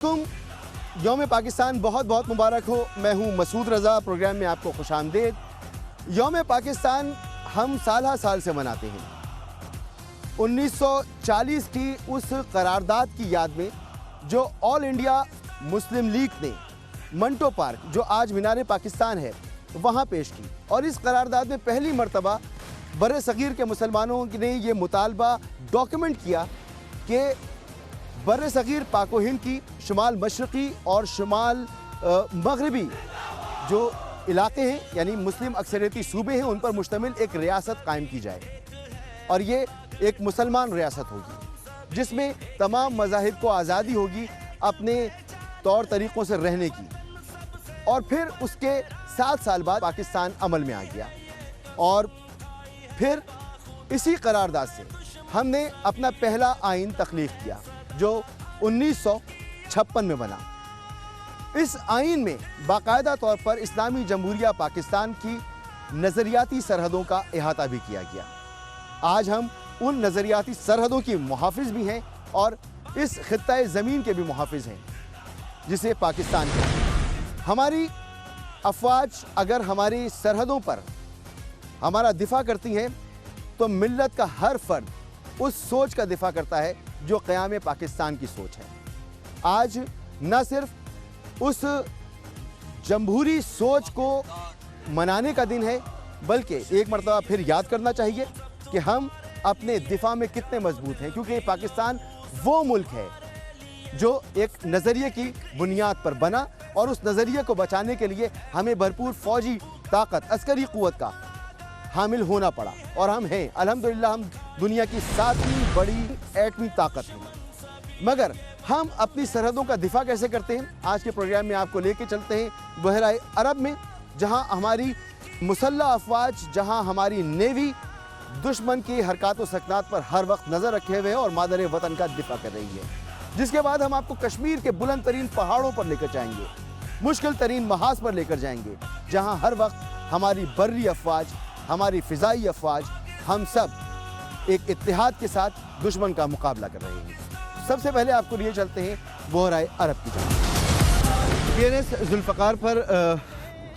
अलैकुम। यौम पाकिस्तान बहुत बहुत मुबारक हो। मैं हूं मसूद रज़ा, प्रोग्राम में आपको खुशामदीद। यौम पाकिस्तान हम साल साल से मनाते हैं। 1940 की उस करारदाद की याद में जो ऑल इंडिया मुस्लिम लीग ने मंटो पार्क, जो आज मीनार पाकिस्तान है, वहाँ पेश की। और इस करारदाद में पहली मर्तबा बर्रे सगीर के मुसलमानों ने ये मुतालबा डॉक्यूमेंट किया कि बर्रे सगीर पाक व हिंद की शुमाल मशरक़ी और शुमाल मगरबी जो इलाके हैं, यानी मुस्लिम अक्सरियती सूबे हैं, उन पर मुश्तमिल एक रियासत कायम की जाए। और ये एक मुसलमान रियासत होगी जिसमें तमाम मज़ाहिब को आज़ादी होगी अपने तौर तरीक़ों से रहने की। और फिर उसके 7 साल बाद पाकिस्तान अमल में आ गया। और फिर इसी करारदाद से हमने अपना पहला आइन तख्लीक़ किया जो 1956 में बना। इस आइन में बाकायदा तौर पर इस्लामी जमहूरिया पाकिस्तान की नज़रियाती सरहदों का अहाता भी किया गया। आज हम उन नज़रियाती सरहदों की मुहाफ़िज़ भी हैं और इस खित्ता ज़मीन के भी मुहाफ़िज़ हैं जिसे पाकिस्तान है। हमारी अफ़वाज अगर हमारी सरहदों पर हमारा दिफा करती हैं तो मिल्लत का हर फर्द उस सोच का दिफा करता है जो क़याम पाकिस्तान की सोच है। आज न सिर्फ उस जमहूरी सोच को मनाने का दिन है, बल्कि एक मरतबा फिर याद करना चाहिए कि हम अपने दिफा में कितने मजबूत हैं, क्योंकि पाकिस्तान वो मुल्क है जो एक नज़रिए की बुनियाद पर बना और उस नज़रिए को बचाने के लिए हमें भरपूर फ़ौजी ताकत, अस्करी क़ुव्वत का हामिल होना पड़ा। और हम हैं, अल्हम्दुलिल्लाह, हम दुनिया की 7वीं बड़ी एटमी ताकत हैं। मगर हम अपनी सरहदों का दिफा कैसे करते हैं, आज के प्रोग्राम में आपको लेके चलते हैं बहराए अरब में, जहां हमारी मुसल्लह अफवाज, जहां हमारी नेवी दुश्मन की हरकत व सकनात पर हर वक्त नज़र रखे हुए है और मादर वतन का दिफा कर रही है। जिसके बाद हम आपको कश्मीर के बुलंद तरीन पहाड़ों पर लेकर जाएंगे, मुश्किल तरीन महाज पर लेकर जाएंगे, जहाँ हर वक्त हमारी बर्री अफवाज, हमारी फ़िज़ाई अफवाज, हम सब एक इत्तेहाद के साथ दुश्मन का मुकाबला कर रहे हैं। सबसे पहले आपको लिए चलते हैं बहराए अरब की जानिब। PNS जुल्फ़कार पर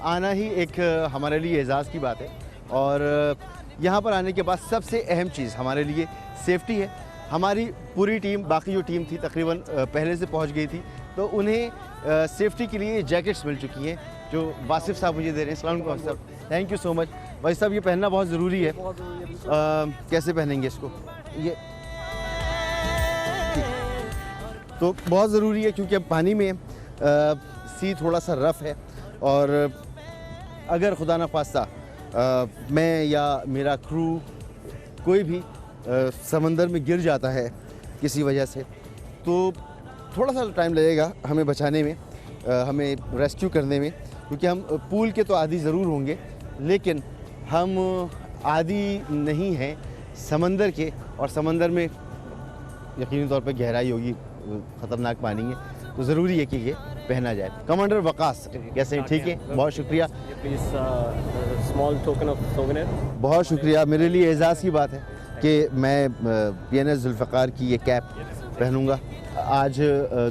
आना ही एक हमारे लिए एजाज़ की बात है। और यहाँ पर आने के बाद सबसे अहम चीज़ हमारे लिए सेफ्टी है। हमारी पूरी टीम, बाकी जो टीम थी तकरीबन पहले से पहुँच गई थी, तो उन्हें सेफ्टी के लिए जैकेट्स मिल चुकी हैं जो वासिफ़ साहब मुझे दे रहे हैं। अस्सलाम वालेकुम वासिफ़ साहब, थैंक यू सो मच। भाई साहब, ये पहनना बहुत ज़रूरी है। कैसे पहनेंगे इसको? ये तो बहुत ज़रूरी है क्योंकि अब पानी में सी थोड़ा सा रफ़ है और अगर खुदा न ख्वास्ता मैं या मेरा क्रू कोई भी समंदर में गिर जाता है किसी वजह से, तो थोड़ा सा टाइम लगेगा हमें बचाने में, हमें रेस्क्यू करने में, क्योंकि हम पूल के तो आदी ज़रूर होंगे लेकिन हम आदी नहीं हैं समंदर के। और समंदर में यकीनी तौर पे गहराई होगी, ख़तरनाक पानी है, तो ज़रूरी है कि ये पहना जाए। कमांडर वकास, कैसे हैं? ठीक है, बहुत शुक्रिया। Small token of souvenir. बहुत शुक्रिया। मेरे लिए एजाज़ की बात है कि मैं PNS जुल्फ़कार की ये कैप पहनूँगा। आज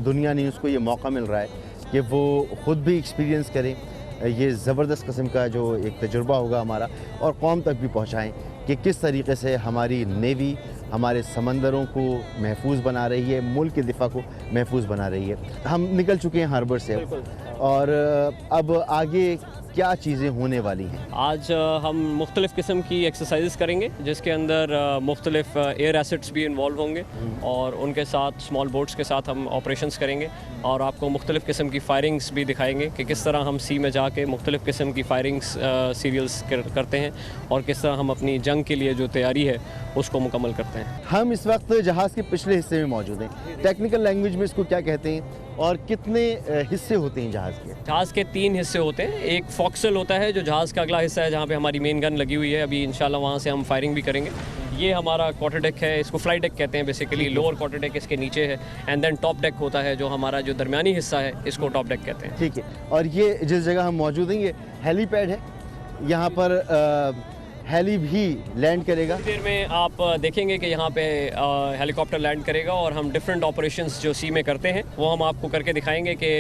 दुनिया ने उसको ये मौका मिल रहा है कि वो ख़ुद भी एक्सपीरियंस करें, ये ज़बरदस्त किस्म का जो एक तजुर्बा होगा हमारा, और कौम तक भी पहुँचाएँ कि किस तरीके से हमारी नेवी हमारे समंदरों को महफूज बना रही है, मुल्क के दिफा को महफूज बना रही है। हम निकल चुके हैं हार्बर से और अब आगे क्या चीज़ें होने वाली हैं? आज हम मुख्तलिफ़ किस्म की एक्सरसाइज करेंगे जिसके अंदर मुख्तलिफ़ एयर एसेट्स भी इन्वॉल्व होंगे और उनके साथ स्मॉल बोट्स के साथ हम ऑपरेशंस करेंगे और आपको मुख्तलिफ़ किस्म की फायरिंग्स भी दिखाएंगे कि किस तरह हम सी में जाके मुख्तलिफ़ किस्म की फायरिंग्स सीरियल्स करते हैं और किस तरह हम अपनी जंग के लिए जो तैयारी है उसको मुकम्मल करते हैं। हम इस वक्त जहाज़ के पिछले हिस्से में मौजूद हैं। टेक्निकल लैंग्वेज में इसको क्या कहते हैं और कितने हिस्से होते हैं जहाज़ के? जहाज़ के 3 हिस्से होते हैं। एक फॉक्सल होता है जो जहाज़ का अगला हिस्सा है, जहाँ पे हमारी मेन गन लगी हुई है। अभी इंशाल्लाह वहाँ से हम फायरिंग भी करेंगे। ये हमारा क्वार्टर डेक है, इसको फ्लाई डेक कहते हैं बेसिकली। लोअर क्वार्टर डेक इसके नीचे है एंड देन टॉप डेक होता है जो हमारा जो दरमियानी हिस्सा है, इसको टॉप डेक कहते हैं। ठीक है। और ये जिस जगह हम मौजूद हैं ये हेलीपैड है। यहाँ पर हेली भी लैंड करेगा। देर में आप देखेंगे कि यहाँ पे हेलीकॉप्टर लैंड करेगा और हम डिफरेंट ऑपरेशंस जो सी में करते हैं वो हम आपको करके दिखाएंगे कि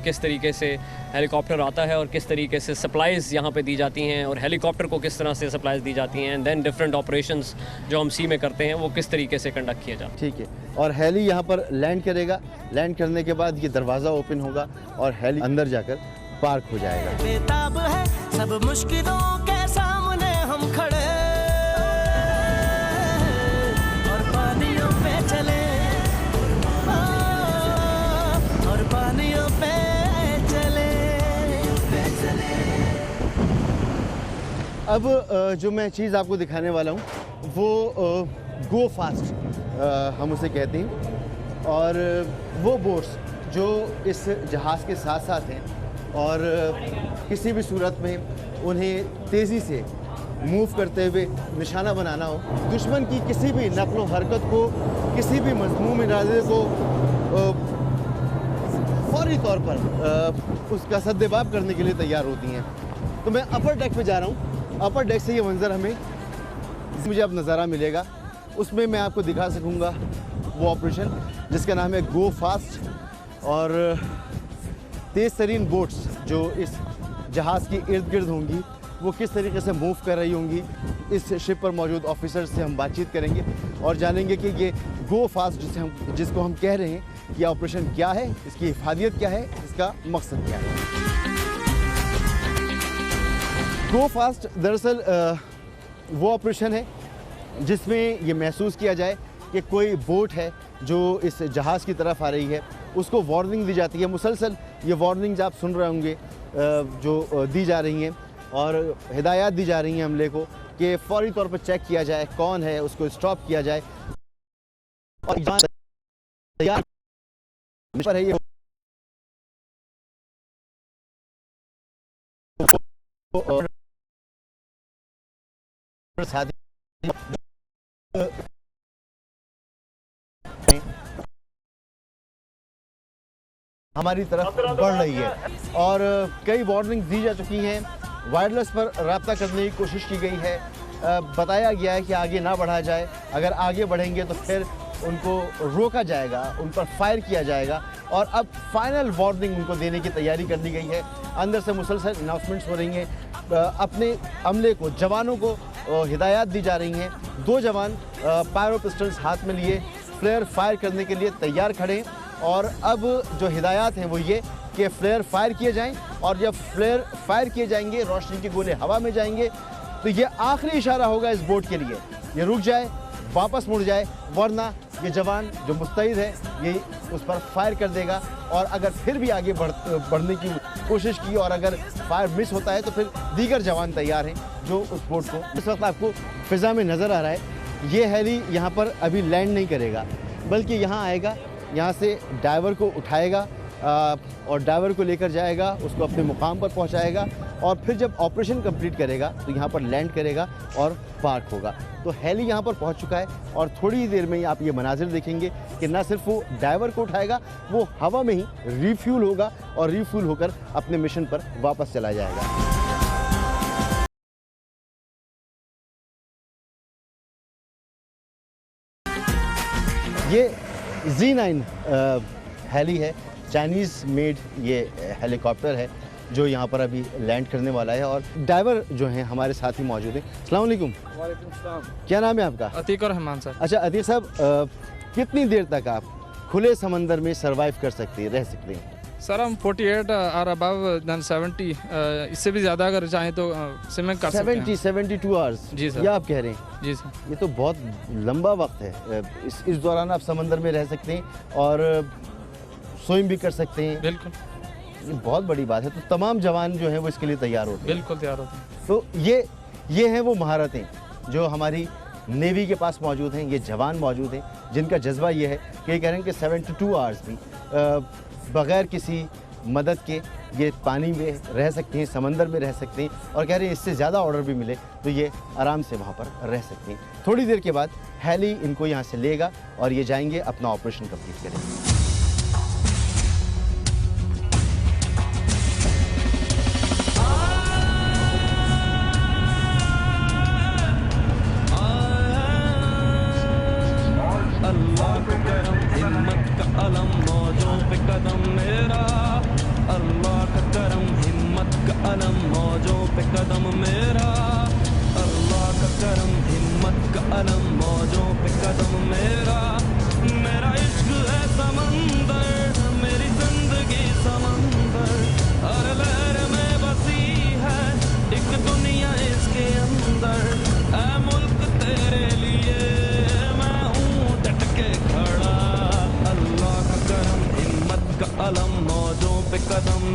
किस तरीके से हेलीकॉप्टर आता है और किस तरीके से सप्लाइज़ यहाँ पे दी जाती हैं और हेलीकॉप्टर को किस तरह से सप्लाइज़ दी जाती हैं, एंड देन डिफरेंट ऑपरेशंस जो हम सी में करते हैं वो किस तरीके से कंडक्ट किए जाते हैं। ठीक है, और हेली यहाँ पर लैंड करेगा। लैंड करने के बाद ये दरवाज़ा ओपन होगा और हेली अंदर जाकर पार्क हो जाएगा। बेताब है सब मुश्किलों के सामने हम खड़े और पानियों पे चले और पानियों पे चले। अब जो मैं चीज़ आपको दिखाने वाला हूँ वो गो फास्ट हम उसे कहते हैं, और वो बोट्स जो इस जहाज़ के साथ साथ हैं और किसी भी सूरत में उन्हें तेज़ी से मूव करते हुए निशाना बनाना हो, दुश्मन की किसी भी नकलो हरकत को, किसी भी मज़मूम इरादे को फौरी तौर पर उसका सद्देबाब करने के लिए तैयार होती हैं। तो मैं अपर डेक पे जा रहा हूँ। अपर डेक से ये मंज़र हमें मुझे अब नज़ारा मिलेगा, उसमें मैं आपको दिखा सकूँगा वो ऑपरेशन जिसका नाम है गो फास्ट, और तेज़ तरीन बोट्स जो इस जहाज़ के इर्द गिर्द होंगी वो किस तरीके से मूव कर रही होंगी। इस शिप पर मौजूद ऑफिसर से हम बातचीत करेंगे और जानेंगे कि ये गो फास्ट जिसको हम कह रहे हैं कि ऑपरेशन क्या है, इसकी हिफाजत क्या है, इसका मकसद क्या है। गो फास्ट दरअसल वो ऑपरेशन है जिसमें ये महसूस किया जाए कि कोई बोट है जो इस जहाज़ की तरफ आ रही है, उसको वार्निंग दी जाती है। मुसलसल ये वार्निंग्स आप सुन रहे होंगे जो दी जा रही हैं और हिदायत दी जा रही हैं हमले को कि फौरी तौर पर चेक किया जाए कौन है, उसको स्टॉप किया जाए। और तैयार पर है ये साथ हमारी तरफ बढ़ रही है और कई वार्निंग दी जा चुकी हैं। वायरलेस पर रब्ता करने की कोशिश की गई है। बताया गया है कि आगे ना बढ़ा जाए, अगर आगे बढ़ेंगे तो फिर उनको रोका जाएगा, उन पर फायर किया जाएगा, और अब फाइनल वार्निंग उनको देने की तैयारी कर दी गई है। अंदर से मुसलसल अनाउंसमेंट्स हो रही हैं। अपने अमले को, जवानों को हिदायत दी जा रही हैं। 2 जवान पायरो पिस्टल्स हाथ में लिए फ्लेयर फायर करने के लिए तैयार खड़े हैं, और अब जो हिदायत हैं वो ये कि फ्लेयर फायर किए जाएं, और जब फ्लेयर फायर किए जाएंगे रोशनी के गोले हवा में जाएंगे तो ये आखिरी इशारा होगा इस बोट के लिए, ये रुक जाए, वापस मुड़ जाए, वरना ये जवान जो मुस्तैद है ये उस पर फायर कर देगा। और अगर फिर भी आगे बढ़ने की कोशिश की और अगर फायर मिस होता है तो फिर दीगर जवान तैयार हैं जो उस बोट को, इस वक्त आपको फ़िज़ा में नज़र आ रहा है, ये हेली यहाँ पर अभी लैंड नहीं करेगा बल्कि यहाँ आएगा, यहाँ से डाइवर को उठाएगा और डाइवर को लेकर जाएगा, उसको अपने मुकाम पर पहुँचाएगा, और फिर जब ऑपरेशन कंप्लीट करेगा तो यहाँ पर लैंड करेगा और पार्क होगा। तो हेली यहाँ पर पहुँच चुका है और थोड़ी ही देर में ही आप ये मनाजिर देखेंगे कि न सिर्फ वो डाइवर को उठाएगा, वो हवा में ही रिफ्यूल होगा और रिफ्यूल होकर अपने मिशन पर वापस चला जाएगा। ये Z9 हेली है, चाइनीज़ मेड ये हेलीकॉप्टर है जो यहाँ पर अभी लैंड करने वाला है, और डाइवर जो हैं हमारे साथ ही मौजूद हैं। अस्सलाम वालेकुम। वालेकुम सलाम। क्या नाम है आपका? अतीक और रहमान सर। अच्छा अतीक साहब, कितनी देर तक आप खुले समंदर में सरवाइव कर सकते हैं, रह सकते हैं? सर हम 48 और अबव देन 70, इससे भी ज़्यादा अगर चाहें तो स्विमिंग कर सकते हैं। 72 आवर्स? जी सर। ये आप कह रहे हैं? जी सर। ये तो बहुत लंबा वक्त है। इस दौरान आप समंदर में रह सकते हैं और स्विम भी कर सकते हैं। बिल्कुल, ये बहुत बड़ी बात है। तो तमाम जवान जो हैं वो इसके लिए तैयार होते हैं। बिल्कुल तैयार होते हैं। तो ये हैं वो महारतें जो हमारी नेवी के पास मौजूद हैं, ये जवान मौजूद हैं जिनका जज्बा ये है कि ये कह रहे हैं कि 72 आवर्स भी बग़ैर किसी मदद के ये पानी में रह सकते हैं, समंदर में रह सकते हैं, और कह रहे हैं इससे ज़्यादा ऑर्डर भी मिले तो ये आराम से वहाँ पर रह सकते हैं। थोड़ी देर के बाद हेली इनको यहाँ से लेगा और ये जाएंगे अपना ऑपरेशन कंप्लीट करेंगे।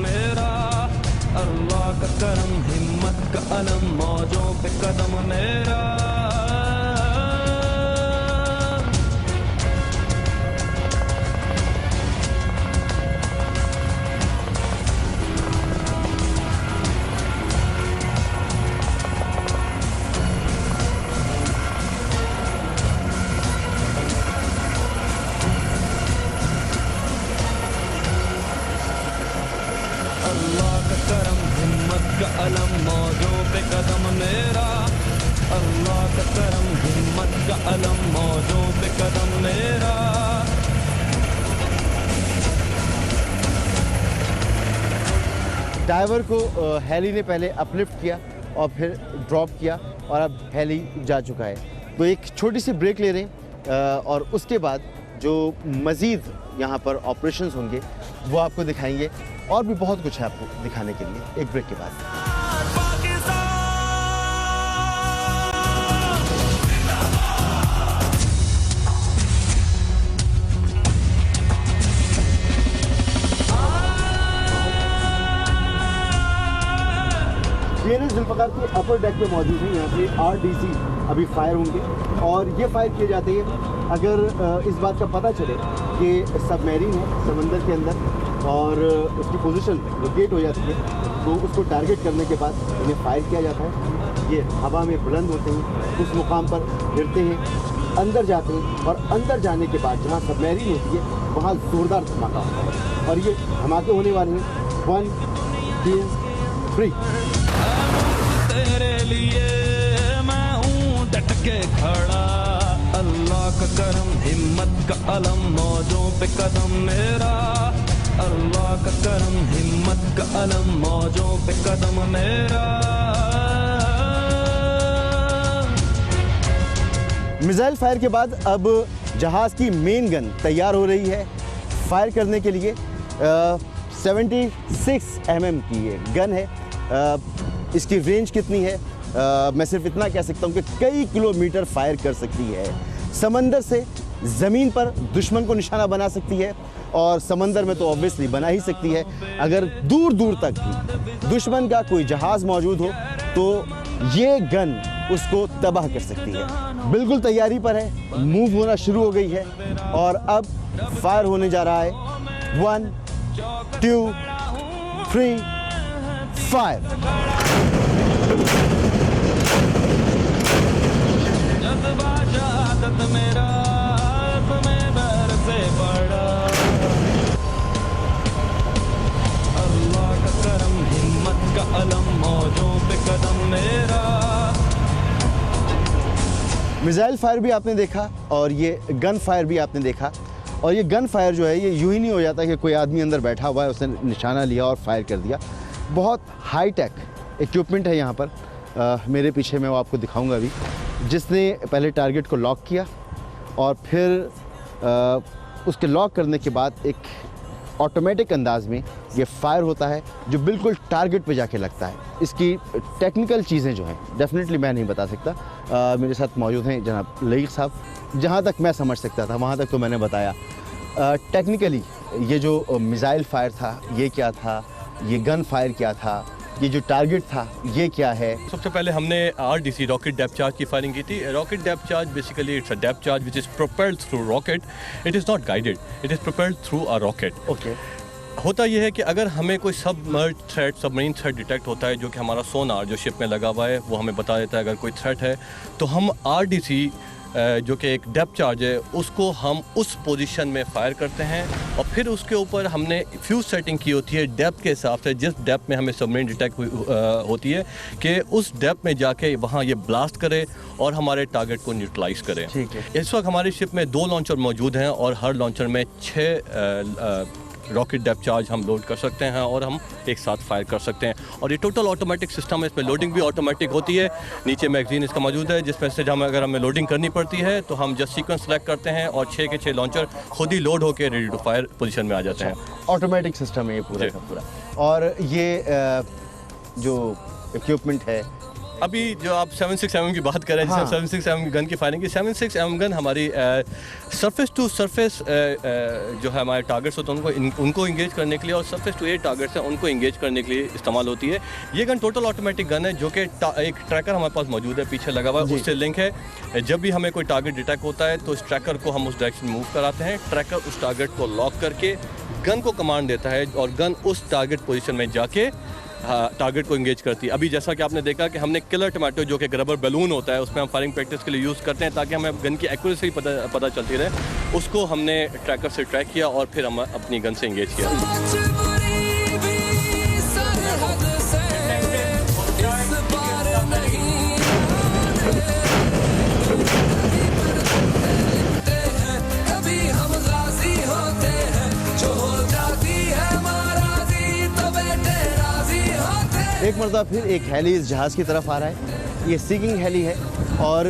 मेरा, अल्लाह का करम हिम्मत का अलम मौजों पे कदम मेरा। अल्लाह का करम हिम्मत का अलम मौजों पे कदम मेरा, अल्लाह का करम हिम्मत का अलम मौजों पे कदम मेरा। डाइवर को हेली ने पहले अपलिफ्ट किया और फिर ड्रॉप किया और अब हेली जा चुका है। तो एक छोटी सी ब्रेक ले रहे हैं और उसके बाद जो मज़ीद यहाँ पर ऑपरेशंस होंगे वो आपको दिखाएंगे और भी बहुत कुछ है आपको दिखाने के लिए एक ब्रेक के बाद। PNS जुल्फ़िकार के अपर डेक पे मौजूद है। यहाँ पे RDC अभी फायर होंगे और ये फायर किए जाते हैं अगर इस बात का पता चले कि सबमरीन है समंदर के अंदर और उसकी पोजीशन लोकेट हो जाती है तो उसको टारगेट करने के बाद इन्हें फायर किया जाता है। ये हवा में बुलंद होते हैं, उस मुकाम पर गिरते हैं, अंदर जाते हैं और अंदर जाने के बाद जहाँ सबमरीन होती है वहाँ ज़ोरदार धमाका होता है और ये धमाके होने वाले हैं 1 2 3। तेरे लिए मैं हूँ डट के खड़ा, अल्लाह का करम हिम्मत का अलम मौजों पे कदम मेरा, अल्लाह का करम हिम्मत का अलम मौजों पे कदम मेरा। मिसाइल फायर के बाद अब जहाज़ की मेन गन तैयार हो रही है फायर करने के लिए। 76 mm की ये गन है। इसकी रेंज कितनी है मैं सिर्फ इतना कह सकता हूँ कि कई किलोमीटर फायर कर सकती है। समंदर से ज़मीन पर दुश्मन को निशाना बना सकती है और समंदर में तो ऑब्वियसली बना ही सकती है। अगर दूर दूर तक भी दुश्मन का कोई जहाज़ मौजूद हो तो ये गन उसको तबाह कर सकती है। बिल्कुल तैयारी पर है, मूव होना शुरू हो गई है और अब फायर होने जा रहा है। 1 2 3 फायर। जज्बा शहादत मेरा तुम्हें बैर से बड़ा, अल्लाह का करम हिम्मत का अलम मौजों पे कदम मेरा। मिसाइल फायर भी आपने देखा और ये गन फायर भी आपने देखा और ये गन फायर जो है ये यूं ही नहीं हो जाता कि कोई आदमी अंदर बैठा हुआ है उसने निशाना लिया और फायर कर दिया। बहुत हाई टेक इक्विपमेंट है यहाँ पर। मेरे पीछे मैं वो आपको दिखाऊंगा अभी, जिसने पहले टारगेट को लॉक किया और फिर उसके लॉक करने के बाद एक ऑटोमेटिक अंदाज में ये फायर होता है जो बिल्कुल टारगेट पे जाके लगता है। इसकी टेक्निकल चीज़ें जो हैं डेफिनेटली मैं नहीं बता सकता। मेरे साथ मौजूद हैं जनाब लईक साहब। जहाँ तक मैं समझ सकता था वहाँ तक तो मैंने बताया। टेक्निकली ये जो मिसाइल फायर था ये क्या था, ये गन फायर क्या था, ये जो टारगेट था ये क्या है। सबसे पहले हमने RDC रॉकेट डेप्थ चार्ज की फायरिंग की थी। Rocket depth charge basically it's a depth charge which is propelled through rocket, it is not guided, it is propelled through a rocket. Okay. होता यह है कि अगर हमें कोई सबमरीन थ्रेट डिटेक्ट होता है जो कि हमारा सोनार जो शिप में लगा हुआ है वो हमें बता देता है अगर कोई थ्रेट है, तो हम RDC जो कि एक डेप्थ चार्ज है उसको हम उस पोजीशन में फायर करते हैं और फिर उसके ऊपर हमने फ्यूज सेटिंग की होती है डेप्थ के हिसाब से, जिस डेप्थ में हमें सबमरीन डिटेक्ट होती है कि उस डेप्थ में जाके वहाँ ये ब्लास्ट करे और हमारे टारगेट को न्यूट्रलाइज करें। ठीक है। इस वक्त हमारी शिप में 2 लॉन्चर मौजूद हैं और हर लॉन्चर में 6 रॉकेट डेप्थ चार्ज हम लोड कर सकते हैं और हम एक साथ फायर कर सकते हैं। और ये टोटल ऑटोमेटिक सिस्टम है, इसमें लोडिंग भी ऑटोमेटिक होती है। नीचे मैगजीन इसका मौजूद है जिसमें से अगर हमें लोडिंग करनी पड़ती है तो हम जस्ट सीक्वेंस सेलेक्ट करते हैं और 6 के 6 लॉन्चर खुद ही लोड होकर रेडी टू फायर पोजीशन में आ जाते हैं। ऑटोमेटिक सिस्टम है ये पूरा का पूरा। और ये जो इक्विपमेंट है अभी जो आप 7.6mm की बात कर रहे हैं, हाँ। 7.6mm गन की फायरिंग की, 7.6mm गन हमारी सरफेस टू सरफेस जो है हमारे टारगेट्स होते हैं उनको इंगेज करने के लिए, और सरफेस टू एयर टारगेट्स हैं उनको इंगेज करने के लिए इस्तेमाल होती है। ये गन टोटल ऑटोमेटिक गन है जो कि एक ट्रैकर हमारे पास मौजूद है, पीछे लगा हुआ है, उससे लिंक है। जब भी हमें कोई टारगेट डिटेक्ट होता है तो इस ट्रैकर को हम उस डायरेक्शन में मूव कराते हैं, ट्रैकर उस टारगेट को लॉक करके गन को कमांड देता है और गन उस टारगेट पोजीशन में जाके टारगेट को इंगेज करती है। अभी जैसा कि आपने देखा कि हमने किलर टमाटो जो कि एक रबर बैलून होता है उसमें हम फायरिंग प्रैक्टिस के लिए यूज़ करते हैं ताकि हमें गन की एक्यूरेसी पता चलती रहे, उसको हमने ट्रैकर से ट्रैक किया और फिर हम अपनी गन से इंगेज किया। एक मरतबा फिर एक हेली इस जहाज़ की तरफ आ रहा है। ये सीकिंग हेली है और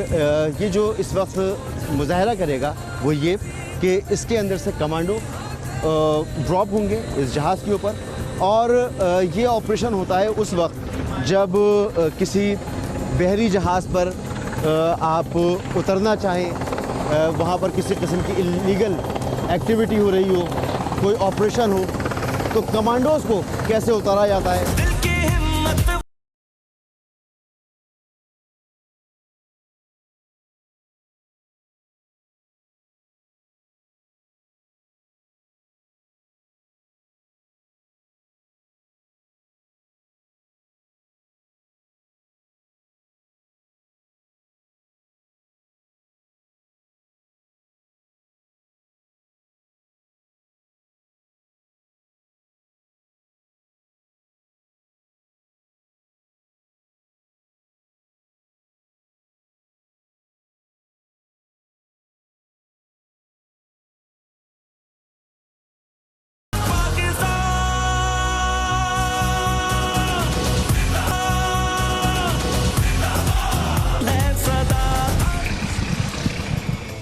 ये जो इस वक्त मुजाहरा करेगा वो ये कि इसके अंदर से कमांडो ड्रॉप होंगे इस जहाज़ के ऊपर, और ये ऑपरेशन होता है उस वक्त जब किसी बहरी जहाज़ पर आप उतरना चाहें, वहाँ पर किसी किस्म की इलीगल एक्टिविटी हो रही हो, कोई ऑपरेशन हो, तो कमांडोज़ को कैसे उतारा जाता है। दिल की हिम्मत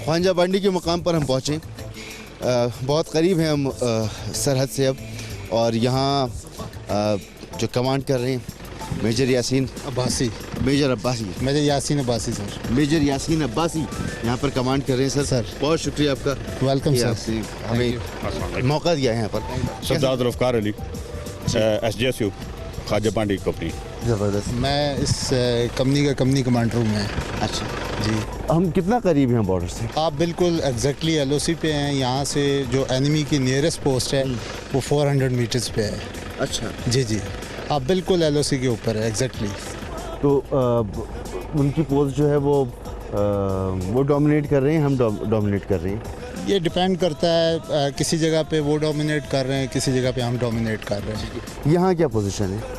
ख्वाजा बांडी के मुकाम पर हम पहुँचे। बहुत करीब हैं हम सरहद से अब, और यहाँ जो कमांड कर रहे हैं major Yasin Abbasi, major Abbasi, major Yasin Abbasi sir. Major Yasin Abbasi यहाँ पर कमांड कर रहे हैं। सर बहुत शुक्रिया आपका, वेलकम कि सर। आपने हमें मौका दिया है यहाँ पर। सरदार जुल्फ़िकार अली, SJSU ख्वाजा बांडी कंपनी। ज़बरदस्त। मैं इस कंपनी का कंपनी कमांडर हूँ मैं। अच्छा जी, हम कितना करीब हैं बॉर्डर से? आप बिल्कुल एग्जैक्टली LOC पे हैं। यहाँ से जो एनिमी की नियरेस्ट पोस्ट है वो 400 मीटर्स पे है। अच्छा, जी जी, आप बिल्कुल LOC के ऊपर है एग्जैक्टली। तो उनकी पोस्ट जो है वो डोमिनेट कर रहे हैं, हम डोमिनेट कर रहे हैं। ये डिपेंड करता है, किसी जगह पे वो डोमिनेट कर रहे हैं, किसी जगह पे हम डोमिनेट कर रहे हैं। यहाँ क्या पोजीशन है?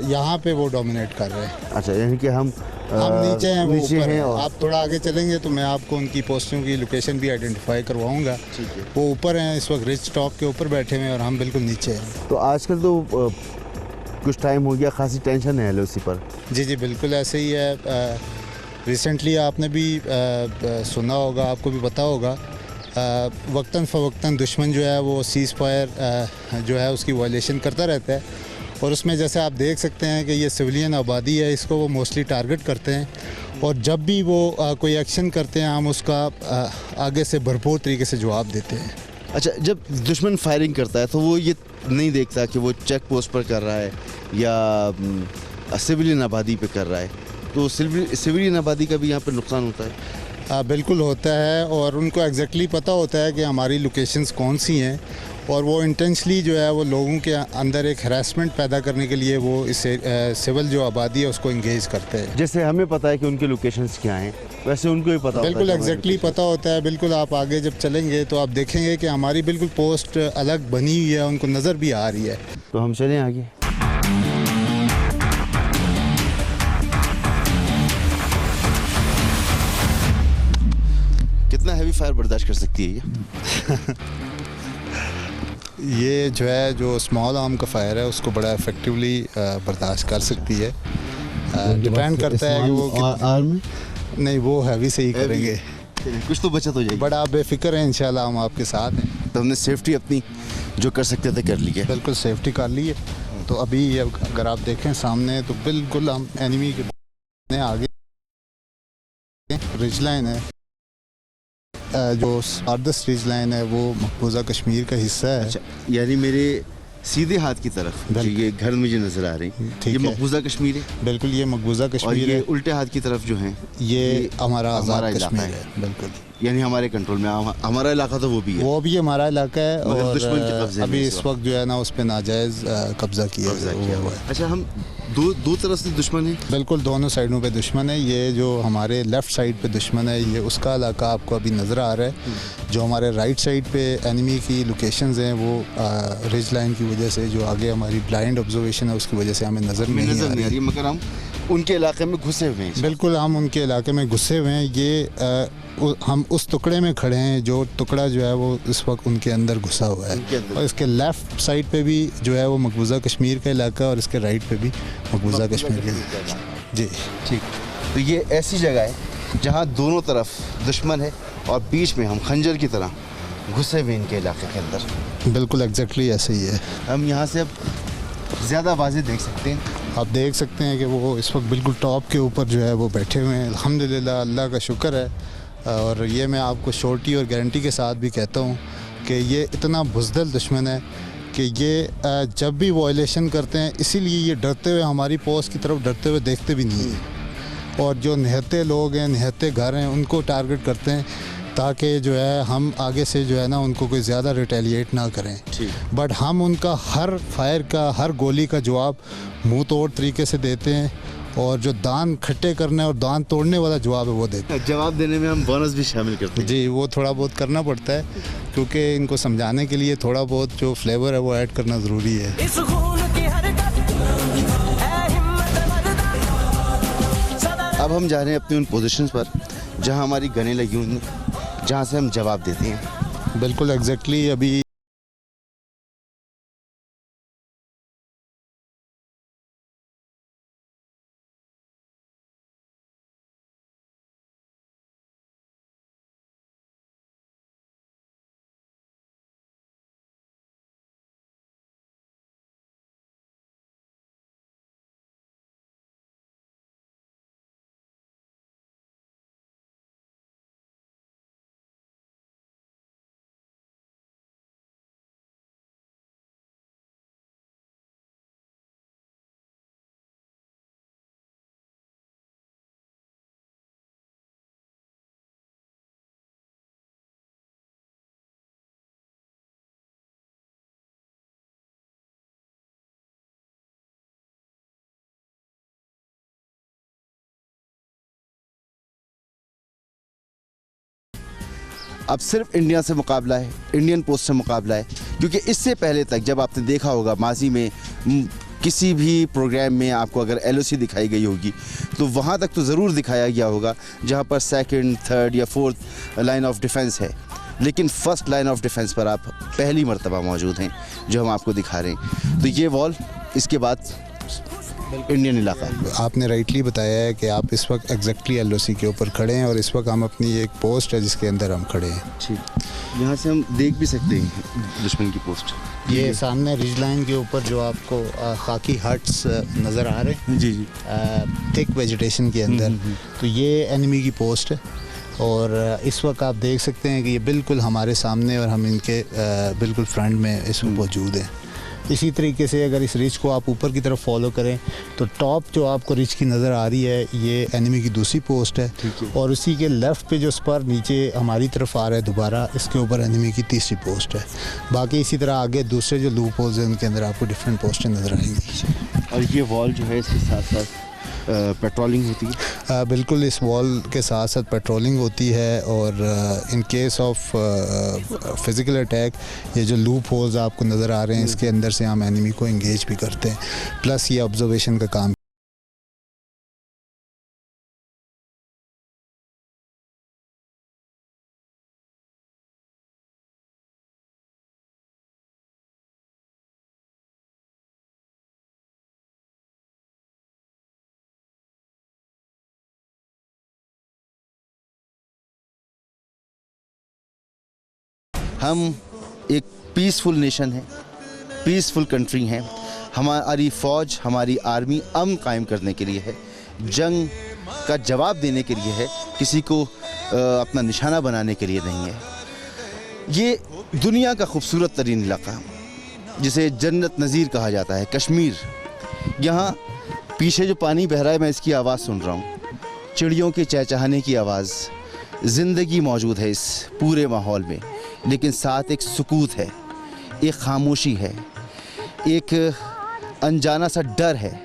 यहाँ पे वो डोमिनेट कर रहे हैं। अच्छा, यानी कि हम नीचे हैं, वो नीचे ऊपर हैं। हैं। और आप थोड़ा आगे चलेंगे तो मैं आपको उनकी पोस्टों की लोकेशन भी आइडेंटिफाई करवाऊंगा। वो ऊपर हैं, इस वक्त रिच टॉप के ऊपर बैठे हुए हैं और हम बिल्कुल नीचे हैं। तो आजकल तो कुछ टाइम हो गया, खासी टेंशन है LOC पर। जी जी, बिल्कुल ऐसे ही है। रिसेंटली आपने भी सुना होगा, आपको भी पता होगा, वक्तन फ़वक्तन दुश्मन जो है वो सीज़ फायर जो है उसकी वायलेशन करता रहता है, और उसमें जैसे आप देख सकते हैं कि ये सिविलियन आबादी है, इसको वो मोस्टली टारगेट करते हैं, और जब भी वो कोई एक्शन करते हैं हम उसका आगे से भरपूर तरीके से जवाब देते हैं। अच्छा, जब दुश्मन फायरिंग करता है तो वो ये नहीं देखता कि वो चेक पोस्ट पर कर रहा है या सिविलियन आबादी पे कर रहा है, तो सिविलियन आबादी का भी यहाँ पर नुकसान होता है। बिल्कुल होता है, और उनको एग्जैक्टली पता होता है कि हमारी लोकेशंस कौन सी हैं, और वो इंटेंशली जो है वो लोगों के अंदर एक हरासमेंट पैदा करने के लिए वो इसे सिविल जो आबादी है उसको इंगेज करते हैं। जैसे हमें पता है कि उनके लोकेशंस क्या हैं, वैसे उनको भी पता बिल्कुल होता है। एग्जैक्टली पता होता है। बिल्कुल आप आगे जब चलेंगे तो आप देखेंगे कि हमारी बिल्कुल पोस्ट अलग बनी हुई है, उनको नज़र भी आ रही है। तो हम चलें आगे। कितना हैवी फायर बर्दाश्त कर सकती है ये? ये जो है जो स्मॉल आर्म का फायर है उसको बड़ा इफेक्टिवली बर्दाश्त कर सकती है। डिपेंड करता है कि वो आर्म नहीं, वो हैवी से ही करेंगे। कुछ तो बचत हो जाएगी। बट आप बेफिक्र हैं, इंशाल्लाह हम आपके साथ हैं। तो हमने सेफ्टी अपनी जो कर सकते थे कर ली है। बिल्कुल सेफ्टी कर ली है। तो अभी अगर आप देखें सामने तो बिल्कुल हम एनिमी के आगे रिज लाइन है, जो फारदस्ट रिज लाइन है वो मकबूजा कश्मीर का हिस्सा है। अच्छा, यानी मेरे सीधे हाथ की तरफ जो ये घर मुझे नजर आ रही है, ये ठीक है। मकबूजा कश्मीर है, बिल्कुल ये मकबूजा और कश्मीर ये है। उल्टे हाथ की तरफ जो है ये हमारा हमारा आज़ाद इलाका कश्मीर है। है, बिल्कुल यानी हमारे कंट्रोल में। हमारा इलाका तो वो भी है। वो भी हमारा इलाका है, मगर और दुश्मन के कब्जे में अभी इस इस वक्त जो है ना उस पे नाजायज़ कब्जा किया हुआ है। अच्छा, हम दो तरफ से दुश्मन है। बिल्कुल दोनों साइडों पे दुश्मन है। ये जो हमारे लेफ़्ट साइड पे दुश्मन है, ये उसका इलाका आपको अभी नज़र आ रहा है। जो हमारे राइट साइड पे एनिमी की लोकेशंस हैं वो रिज लाइन की वजह से, जो आगे हमारी ब्लाइंड ऑब्जर्वेशन है उसकी वजह से हमें नज़र नहीं आ रही। मगर हम उनके इलाके में घुसे हुए हैं। बिल्कुल हम उनके इलाके में घुसे हुए हैं। ये हम उस टुकड़े में खड़े हैं, जो टुकड़ा जो है वो इस वक्त उनके अंदर घुसा हुआ है। और इसके लेफ़्ट साइड पे भी जो है वो मकबूजा कश्मीर का इलाका, और इसके राइट पे भी मकबूजा कश्मीर का। जी ठीक, तो ये ऐसी जगह है जहाँ दोनों तरफ दुश्मन है और बीच में हम खंजर की तरह घुसे हुए इनके इलाके के अंदर। बिल्कुल एग्जैक्टली ऐसे ही है। हम यहाँ से अब ज़्यादा वाज़े देख सकते हैं। आप देख सकते हैं कि वो इस वक्त बिल्कुल टॉप के ऊपर जो है वो बैठे हुए हैं। अल्हम्दुलिल्लाह, अल्लाह का शुक्र है। और ये मैं आपको श्योरिटी और गारंटी के साथ भी कहता हूँ कि ये इतना बुज़दिल दुश्मन है कि ये जब भी वायलेशन करते हैं, इसीलिए ये डरते हुए हमारी पोस्ट की तरफ डरते हुए देखते भी नहीं हैं। और जो निहत्ते लोग हैं, निहत्ते घर हैं, उनको टारगेट करते हैं ताकि जो है हम आगे से जो है ना उनको कोई ज़्यादा रिटेलिएट ना करें। बट हम उनका हर फायर का, हर गोली का जवाब मुंह तोड़ तरीके से देते हैं, और जो दान खट्टे करने और दान तोड़ने वाला जवाब है वो देते हैं। जवाब देने में हम बोनस भी शामिल करते हैं। जी, वो थोड़ा बहुत करना पड़ता है, क्योंकि इनको समझाने के लिए थोड़ा बहुत जो फ्लेवर है वो ऐड करना ज़रूरी है। इस खून की हरकत है हिम्मत मर्दा सदा। अब हम जा रहे हैं अपनी उन पोजीशंस पर जहाँ हमारी गनें लगी हुई हैं, जहाँ से हम जवाब देते हैं। बिल्कुल एग्जैक्टली अभी अब सिर्फ इंडिया से मुकाबला है, इंडियन पोस्ट से मुकाबला है। क्योंकि इससे पहले तक जब आपने देखा होगा माजी में किसी भी प्रोग्राम में आपको अगर LOC दिखाई गई होगी, तो वहाँ तक तो ज़रूर दिखाया गया होगा जहाँ पर सेकंड, थर्ड या फोर्थ लाइन ऑफ डिफेंस है। लेकिन फर्स्ट लाइन ऑफ डिफेंस पर आप पहली मर्तबा मौजूद हैं, जो हम आपको दिखा रहे हैं। तो ये वॉल, इसके बाद इंडियन इलाका। आपने राइटली बताया है कि आप इस वक्त एग्जैक्टली LOC के ऊपर खड़े हैं, और इस वक्त हम अपनी एक पोस्ट है जिसके अंदर हम खड़े हैं। ठीक, यहाँ से हम देख भी सकते हैं दुश्मन की पोस्ट। ये सामने रिज लाइन के ऊपर जो आपको खाकी हट्स नज़र आ रहे हैं, जी जी, थिक वेजिटेशन के अंदर, तो ये एनिमी की पोस्ट है। और इस वक्त आप देख सकते हैं कि ये बिल्कुल हमारे सामने, और हम इनके बिल्कुल फ्रंट में इस वक्त मौजूद हैं। इसी तरीके से अगर इस रिच को आप ऊपर की तरफ फॉलो करें तो टॉप जो आपको रिच की नज़र आ रही है, ये एनिमी की दूसरी पोस्ट है। और उसी के लेफ़्ट पे जो स्पर नीचे हमारी तरफ आ रहा है दोबारा, इसके ऊपर एनिमी की तीसरी पोस्ट है। बाकी इसी तरह आगे दूसरे जो लूप होल्स हैं उनके अंदर आपको डिफरेंट पोस्टें नज़र आएंगी। और ये वॉल जो है इसके साथ साथ पेट्रोलिंग होती है। बिल्कुल, इस वॉल के साथ साथ पेट्रोलिंग होती है, और in case of physical attack ये जो लूप होल्स आपको नज़र आ रहे हैं, इसके अंदर से हम एनिमी को इंगेज भी करते हैं। प्लस ये ऑब्जर्वेशन का काम। हम एक पीसफुल नेशन है, पीसफुल कंट्री हैं। हमारी फ़ौज, हमारी आर्मी अमन कायम करने के लिए है। जंग का जवाब देने के लिए है, किसी को अपना निशाना बनाने के लिए नहीं है। ये दुनिया का खूबसूरत तरीन इलाका जिसे जन्नत नज़ीर कहा जाता है, कश्मीर। यहाँ पीछे जो पानी बह रहा है मैं इसकी आवाज़ सुन रहा हूँ, चिड़ियों के चहचहाने की आवाज़, ज़िंदगी मौजूद है इस पूरे माहौल में, लेकिन साथ एक सुकूत है, एक खामोशी है, एक अनजाना सा डर है।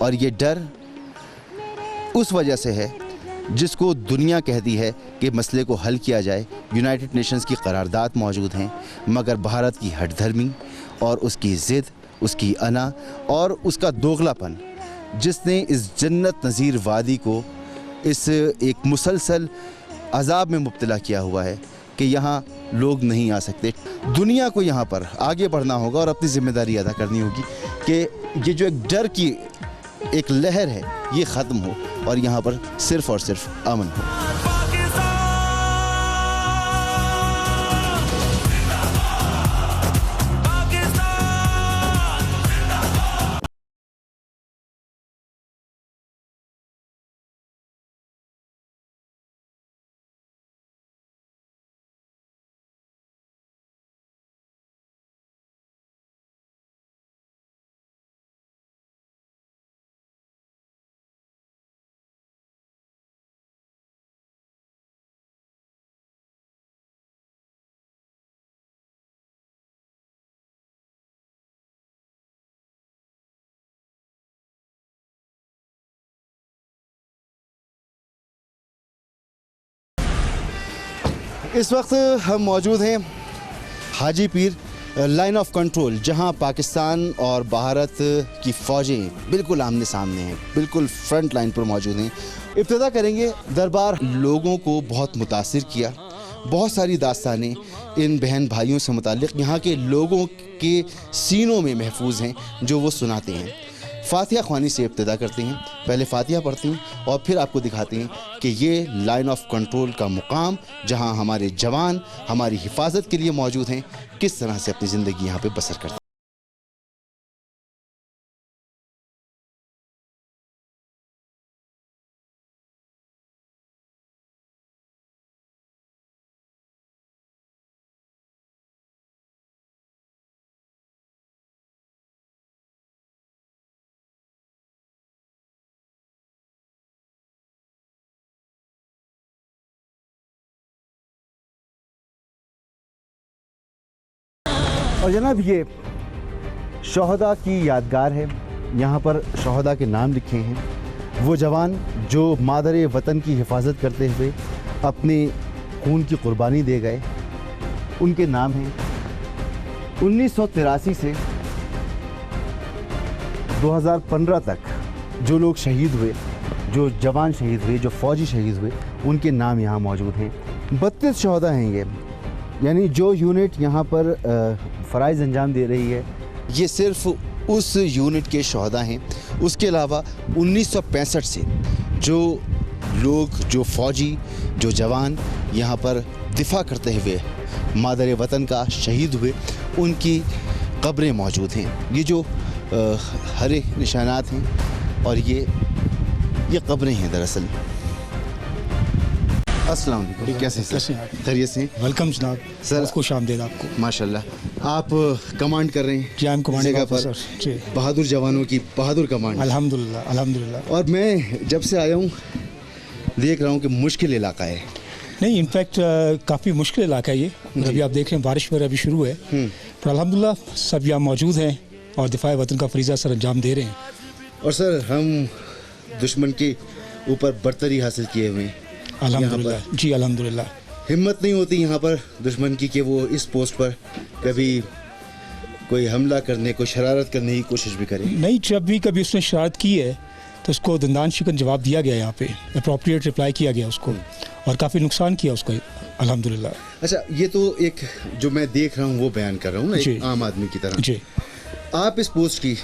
और ये डर उस वजह से है जिसको दुनिया कहती है कि मसले को हल किया जाए। यूनाइटेड नेशंस की करारदाद मौजूद हैं, मगर भारत की हठधर्मी और उसकी ज़िद, उसकी अना और उसका दोगलापन, जिसने इस जन्नत नज़ीर वादी को इस एक मुसलसल अजाब में मुब्तला किया हुआ है कि यहाँ लोग नहीं आ सकते। दुनिया को यहाँ पर आगे बढ़ना होगा और अपनी ज़िम्मेदारी अदा करनी होगी कि ये जो एक डर की एक लहर है ये ख़त्म हो और यहाँ पर सिर्फ़ और सिर्फ अमन हो। इस वक्त हम मौजूद हैं Haji Pir line of control, जहां पाकिस्तान और भारत की फ़ौजें बिल्कुल आमने सामने हैं, बिल्कुल फ्रंट लाइन पर मौजूद हैं। इब्तिदा करेंगे, दरबार लोगों को बहुत मुतासिर किया, बहुत सारी दास्तानें इन बहन भाइयों से मुताल्लिक़ यहाँ के लोगों के सीनों में महफूज हैं जो वो सुनाते हैं। फातिहा ख्वानी से इब्तिदा करते हैं, पहले फातिहा पढ़ते हैं और फिर आपको दिखाते हैं कि ये लाइन ऑफ कंट्रोल का मुकाम जहां हमारे जवान हमारी हिफाजत के लिए मौजूद हैं, किस तरह से अपनी ज़िंदगी यहाँ पे बसर करते हैं। और जनाब ये शोहदा की यादगार है, यहाँ पर शोहदा के नाम लिखे हैं, वो जवान जो मादर वतन की हिफाजत करते हुए अपने खून की कुर्बानी दे गए, उनके नाम हैं। 1983 से 2015 तक जो लोग शहीद हुए, जो जवान शहीद हुए, जो फ़ौजी शहीद हुए, उनके नाम यहाँ मौजूद हैं। 32 शोहदा हैं ये, यानी जो यूनिट यहाँ पर फ़राइज़ अंजाम दे रही है ये सिर्फ उस यूनिट के शोहदा हैं। उसके अलावा 1965 से जो लोग, जो फ़ौजी, जो जवान यहाँ पर दिफा करते हुए मादर वतन का शहीद हुए, उनकी कब्रें मौजूद हैं। ये जो हरे निशानात हैं और ये कब्रें हैं दरअसल। अस्सलाम वालेकुम, कैसे हैं? खैरियत से? वेलकम जनाब सर, खुश आमदीद आपको। माशाल्लाह। आप कमांड कर रहे हैं? जी, आई एम कमांडिंग ऑफिसर। जी, बहादुर जवानों की बहादुर कमांड। अल्हम्दुलिल्लाह अल्हम्दुलिल्लाह। और मैं जब से आया हूँ देख रहा हूँ कि मुश्किल इलाका है। नहीं, इनफैक्ट काफ़ी मुश्किल इलाका है ये। अभी आप देख रहे हैं बारिश वगैरह अभी शुरू है, पर अल्हम्दुलिल्लाह सब यहाँ मौजूद हैं और दिफा वतन का फरीज़ा सर अंजाम दे रहे हैं। और सर, हम दुश्मन के ऊपर बर्तरी हासिल किए हुए हैं अल्हम्दुलिल्लाह। जी अल्हम्दुलिल्लाह। हिम्मत नहीं होती यहाँ पर दुश्मन की कि वो इस पोस्ट पर कभी कोई हमला करने, कोई शरारत करने की कोशिश भी करे। नहीं, जब भी कभी उसने शरारत की है तो उसको दंदान शिकन जवाब दिया गया, यहाँ पे अप्रोप्रिएट रिप्लाई किया गया उसको, और काफ़ी नुकसान किया उसको अल्हम्दुलिल्लाह। अच्छा, ये तो एक जो मैं देख रहा हूँ वो बयान कर रहा हूँ ना, एक आम आदमी की तरह। जी, आप इस पोस्ट की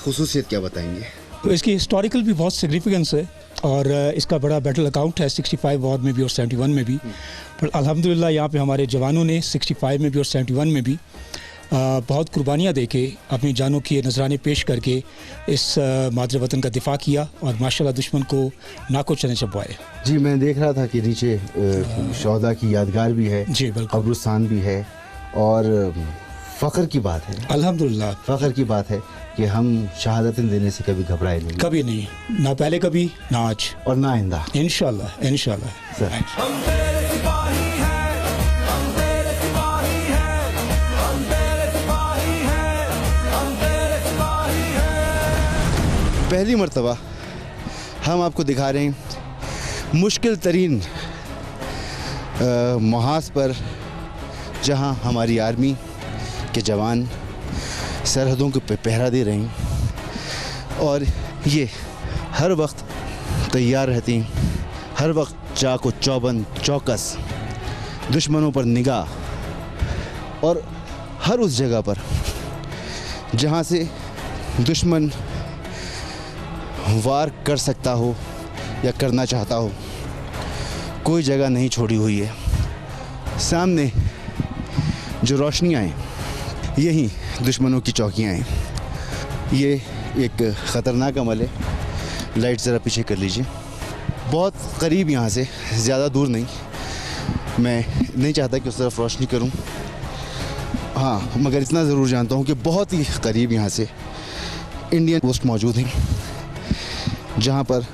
खुसूसियत क्या बताएंगे? तो इसकी हिस्टोरिकल भी बहुत सिग्निफिकेंस है और इसका बड़ा बैटल अकाउंट है 65 वॉर में भी और 71 में भी। पर अल्हम्दुलिल्लाह यहाँ पे हमारे जवानों ने 65 में भी और 71 में भी बहुत कुर्बानियाँ दे के अपनी जानों के नजराने पेश करके इस मादर वतन का दिफा किया और माशाल्लाह दुश्मन को नाको चने चबवाए। जी, मैं देख रहा था कि नीचे शौदा की यादगार भी है, जी बिल्कुल, कब्रिस्तान भी है और फ़ख्र की बात है, अल्हम्दुलिल्लाह फ़ख्र की बात है कि हम शहादतें देने से कभी घबराए नहीं, कभी नहीं, ना पहले कभी, ना आज और ना आइंदा, इंशाल्लाह इंशाल्लाह। सर हम तेरे सिपाही हैं, हम तेरे सिपाही हैं, हम तेरे सिपाही हैं, हम तेरे सिपाही हैं। पहली मर्तबा हम आपको दिखा रहे हैं मुश्किल तरीन मुहाज पर जहां हमारी आर्मी के जवान सरहदों के पहरा दे रहे हैं और ये हर वक्त तैयार रहती हैं, हर वक्त चाको चौबंद चौकस दुश्मनों पर निगाह और हर उस जगह पर जहाँ से दुश्मन वार कर सकता हो या करना चाहता हो, कोई जगह नहीं छोड़ी हुई है। सामने जो रोशनियाँ हैं यही दुश्मनों की चौकियाँ हैं। ये एक ख़तरनाक अमल है। लाइट ज़रा पीछे कर लीजिए। बहुत करीब यहाँ से, ज़्यादा दूर नहीं। मैं नहीं चाहता कि उस तरफ रोशनी करूँ, हाँ, मगर इतना ज़रूर जानता हूँ कि बहुत ही करीब यहाँ से इंडियन पोस्ट मौजूद हैं, जहाँ पर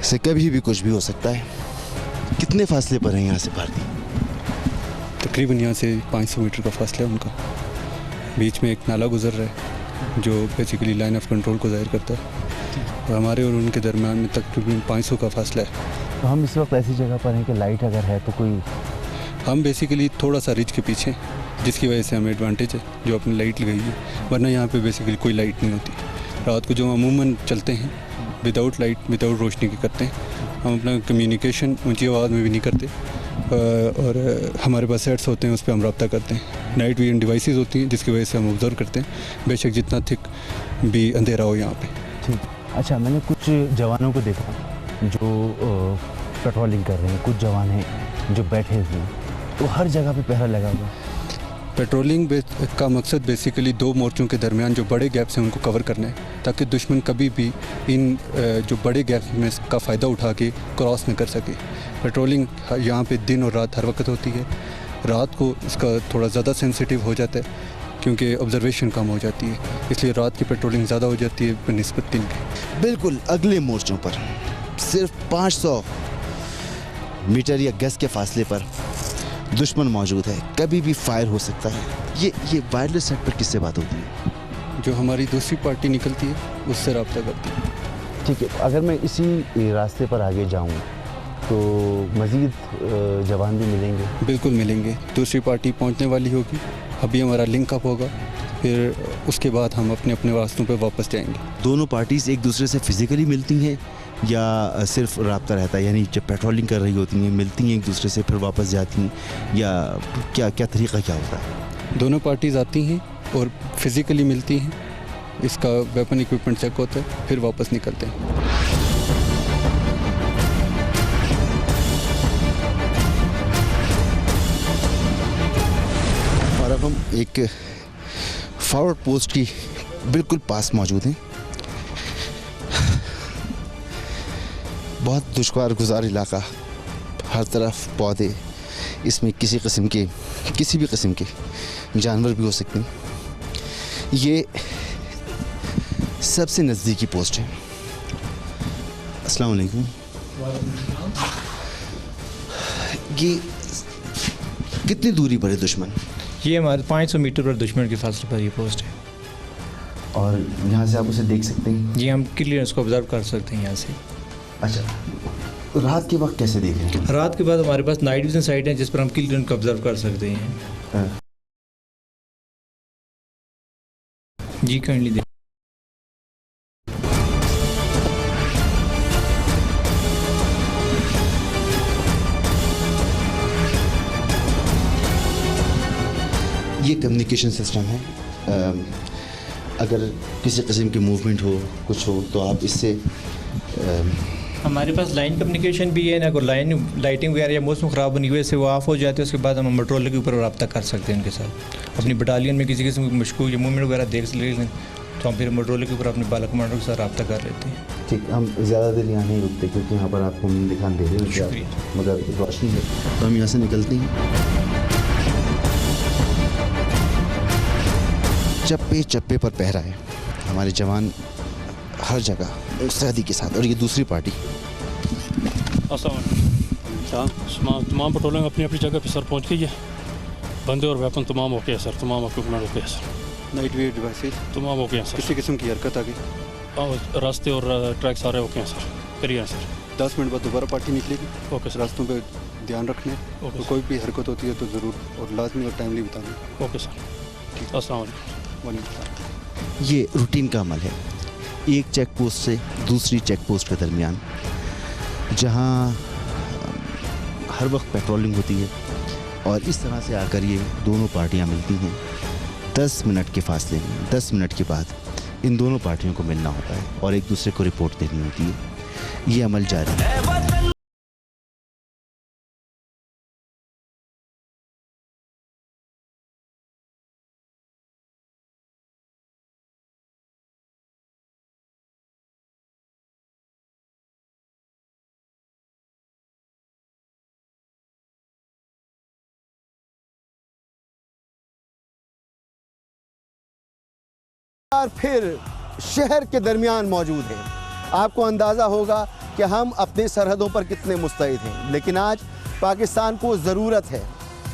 से कभी भी कुछ भी हो सकता है। कितने फासले पर हैं यहाँ से भारतीय? तकरीबन यहाँ से 500 मीटर का फासला है उनका। बीच में एक नाला गुजर रहा है जो बेसिकली लाइन ऑफ कंट्रोल को ज़ाहिर करता है और हमारे और उनके दरमियान में तकरीबन 500 का फासला है। तो हम इस वक्त ऐसी जगह पर हैं कि लाइट अगर है तो कोई, हम बेसिकली थोड़ा सा रिच के पीछे हैं, जिसकी वजह से हमें एडवांटेज है जो अपनी लाइट लगाई है, वरना यहाँ पे बेसिकली कोई लाइट नहीं होती। रात को जो अमूमन चलते हैं विदाउट लाइट, विदाउट रोशनी के करते हैं। हम अपना कम्युनिकेशन ऊंची आवाज़ में भी नहीं करते और हमारे पास सेट्स होते हैं, उस पर हम रब्ता करते हैं। नाइट विजन डिवाइसेस होती हैं जिसकी वजह से हम ऑब्जर्व करते हैं, बेशक जितना थिक भी अंधेरा हो यहाँ पे। ठीक। अच्छा, मैंने कुछ जवानों को देखा जो पेट्रोलिंग कर रहे हैं, कुछ जवान हैं जो बैठे हुए हैं, तो हर जगह पे पहरा लगा हुआ है। पेट्रोलिंग का मकसद बेसिकली दो मोर्चों के दरमियान जो बड़े गैप्स हैं उनको कवर करना है, ताकि दुश्मन कभी भी इन जो बड़े गैप्स में का फ़ायदा उठा के क्रॉस न कर सके। पेट्रोलिंग यहाँ पे दिन और रात हर वक्त होती है। रात को इसका थोड़ा ज़्यादा सेंसिटिव हो जाता है क्योंकि ऑब्जर्वेशन कम हो जाती है, इसलिए रात की पेट्रोलिंग ज़्यादा हो जाती है बनिस्बत दिन के। बिल्कुल अगले मोर्चों पर सिर्फ 500 मीटर या गज के फासले पर दुश्मन मौजूद है, कभी भी फायर हो सकता है। ये वायरलेस सेट पर किससे बात होती है? जो हमारी दूसरी पार्टी निकलती है उससे रब्ता करती है। ठीक है, अगर मैं इसी रास्ते पर आगे जाऊँ तो मज़ीद जवान भी मिलेंगे? बिल्कुल मिलेंगे, दूसरी पार्टी पहुंचने वाली होगी, अभी हमारा लिंक अप होगा, फिर उसके बाद हम अपने अपने रास्तों पर वापस जाएंगे। दोनों पार्टीज़ एक दूसरे से फिज़िकली मिलती हैं या सिर्फ रब्ता रहता है, यानी जब पेट्रोलिंग कर रही होती हैं मिलती हैं एक दूसरे से फिर वापस जाती हैं, या क्या तरीक़ा क्या होता है? दोनों पार्टीज़ आती हैं और फिज़िकली मिलती हैं, इसका वेपन इक्विपमेंट चेक होता है, फिर वापस निकलते हैं। और अब हम एक फॉरवर्ड पोस्ट की बिल्कुल पास मौजूद हैं। बहुत दुश्वार गुजार इलाका, हर तरफ पौधे, इसमें किसी भी किस्म के जानवर भी हो सकते हैं। ये सबसे नज़दीकी पोस्ट है। अस्सलाम वालेकुम। ये कितनी दूरी पर है दुश्मन? ये हमारे 500 मीटर पर दुश्मन के फासले पर ये पोस्ट है। और यहाँ से आप उसे देख सकते हैं? जी, हम क्लियर उसको ऑब्जर्व कर सकते हैं यहाँ से। अच्छा, रात के वक्त कैसे देखें? रात के बाद हमारे पास नाइट विजन साइट है जिस पर हम क्लियर उनको ऑब्जर्व कर सकते हैं। हाँ। जी काइंडली देख। ये कम्युनिकेशन सिस्टम है। अगर किसी किस्म की मूवमेंट हो, कुछ हो, तो आप इससे हमारे पास लाइन कम्युनिकेशन भी है ना, अगर लाइटिंग वगैरह या मौसम ख़राब होने की वजह से वो ऑफ हो जाते हैं, उसके बाद हम मेट्रोल के ऊपर रब्ता कर सकते हैं उनके साथ। अपनी बटालियन में किसी किस्म की मशकूक या मूवमेंट वगैरह देख लें तो हम फिर मेट्रोल के ऊपर अपने बाला कमांडर के साथ रब्ता कर लेते हैं। ठीक, हम ज़्यादा देर यहाँ नहीं रुकते क्योंकि यहाँ पर आपको दिखान दे रहे हैं, मगर रोशनी है तो हम यहाँ से निकलते हैं। चप्पे चप्पे पर पहरा है, हमारे जवान हर जगह मुस्तैदी के साथ। और ये दूसरी पार्टी तमाम पेट्रोलिंग अपनी अपनी जगह पर सर पहुँच गई है, बंदे और वेपन तमाम ओके है सर, तमाम इक्विपमेंट ओके है सर, नाइट वेट डिवाइसेज तमाम ओके हैं सर, किसी किस्म की हरकत आ गई, रास्ते और ट्रैक सारे ओके हैं सर, क्लियर है सर। 10 मिनट बाद दोबारा पार्टी निकलेगी। ओके सर, रास्तों पे ध्यान रखने, तो कोई भी हरकत होती है तो ज़रूर और लाजमी और टाइमली बताना। ओके सर, ठीक, अस्सलाम वालेकुम। ये रूटीन का अमल है, एक चेक पोस्ट से दूसरी चेक पोस्ट के दरमियान, जहाँ हर वक्त पेट्रोलिंग होती है और इस तरह से आकर ये दोनों पार्टियाँ मिलती हैं। 10 मिनट के फासले में 10 मिनट के बाद इन दोनों पार्टियों को मिलना होता है और एक दूसरे को रिपोर्ट देनी होती है। ये अमल जारी है। फिर शहर के दरमियान मौजूद हैं। आपको अंदाज़ा होगा कि हम अपने सरहदों पर कितने मुस्तैद हैं, लेकिन आज पाकिस्तान को ज़रूरत है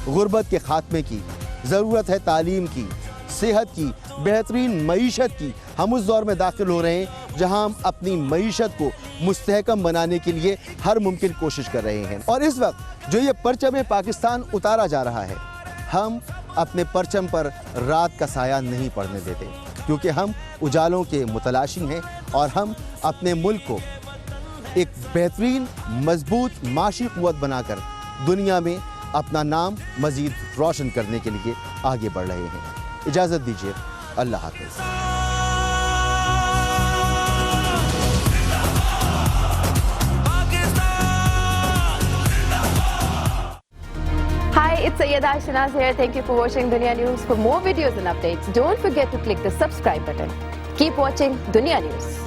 गुर्बत के ख़ात्मे की, ज़रूरत है तालीम की, सेहत की, बेहतरीन मईशत की। हम उस दौर में दाखिल हो रहे हैं जहां हम अपनी मईशत को मुस्तहकम बनाने के लिए हर मुमकिन कोशिश कर रहे हैं। और इस वक्त जो ये परचम पाकिस्तान उतारा जा रहा है, हम अपने परचम पर रात का साया नहीं पड़ने देते, क्योंकि हम उजालों के मुतलाशी हैं और हम अपने मुल्क को एक बेहतरीन मजबूत माशी क़ुव्वत बनाकर दुनिया में अपना नाम मज़ीद रोशन करने के लिए आगे बढ़ रहे हैं। इजाज़त दीजिए, अल्लाह हाफ़िज़। Hi, it's Sayyeda Shanaz here. Thank you for watching Dunya News. For more videos and updates, don't forget to click the subscribe button. Keep watching Dunya News.